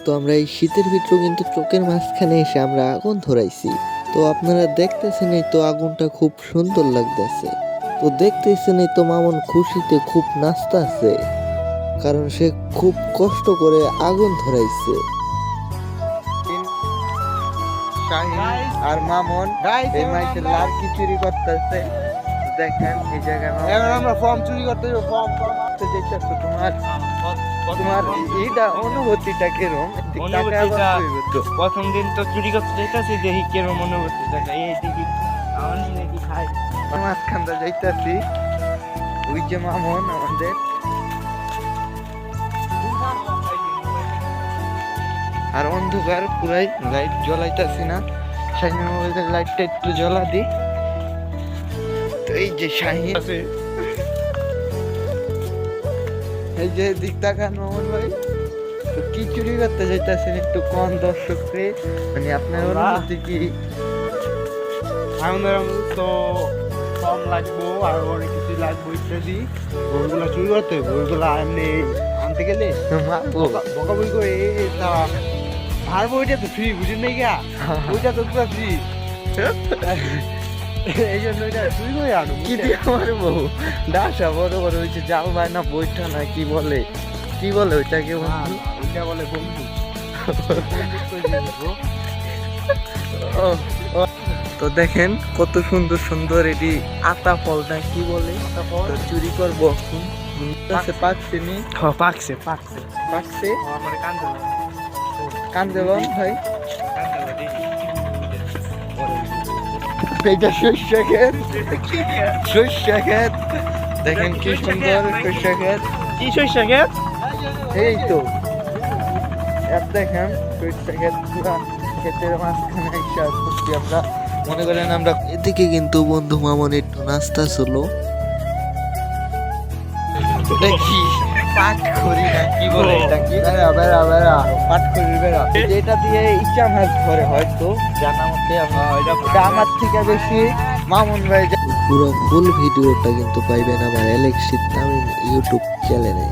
তো আমরা এই শীতের ভিতরে কিন্তু চোখের মাঝখানে এসে আমরা আগুন ধরাইছি। তো আপনারা দেখতেছেন এই তো আগুনটা খুব সুন্দর লাগতেছে। তো দেখতেছেন এই তো মামুন খুশিতে খুব নাচতাছে, কারণ সে খুব কষ্ট করে আগুন ধরাইছে। আর মামুন এই মাইসের লাড়কি চুরি করতেছে। দেখেন এই জায়গায় আমরা ফর্ম চুরি করতে তোমার এইটা অনুভূতিটা কিরম? প্রথম দিন তো চুরি করতে যাইতাছি, দেখি কিরম অনুভূতি দেখা এই দেখি নাকি খাই মাঝখানটা যাইতাছি। ওই যে মামুন আমাদের আর অন্ধকার পুরাই লাইট জ্বলাইতাছি না। শাহিনের মোবাইলের লাইটটা একটু জ্বলা দি। তো এই যে শাহিন আছে, এই যে দিক তাকান মামুন ভাই। তো কি চুরি করতে যাইতাছেন একটু কোন দর্শককে, মানে আপনার অনুভূতি কি? আমাদের তো কম লাগবো আর অনেক কিছু লাগবো ইত্যাদি। বইগুলা চুরি করতে বইগুলা এমনি আনতে গেলে বকা বই করে আর বইটা তো ফ্রি বুঝেন নাই গা, ওইটা তো পুরো ফ্রি। এই জন্য ওইটা চুরি করে আনো। কি দিয়ে আমার বউ ডাসা বড় বড় হয়েছে, জাল ভাই না বইটা না কি বলে ওইটাকে? ওইটা বলে বন্ধু। তো দেখেন কত সুন্দর সুন্দর এটি আতা ফল না কি বলে, তো চুরি করবো। পাকছে নি? পাকছে আমার কান্দে বল ভাই। এইটা শস্য ক্ষেত, দেখেন কি সুন্দর শস্য ক্ষেত। কি শস্য ক্ষেত? এই তো দেখেন শস্য ক্ষেত, পুরা ক্ষেতের মাঝখানে এসে করছি আমরা। মনে করেন আমরা এদিকে কিন্তু বন্ধু মামুন একটু নাচতাছিল। দেখি পাট করি না কি বলে এটা কি? বেড়া পাট করি বেড়া, এটা দিয়ে ইচ্ছা মাছ ধরে হয়তো জানা মতে। এটা আমার থেকে বেশি মামুন ভাই। পুরো ফুল ভিডিওটা কিন্তু পাইবেন আমার অ্যালেক্স তামিম ইউটিউব চ্যানেলে।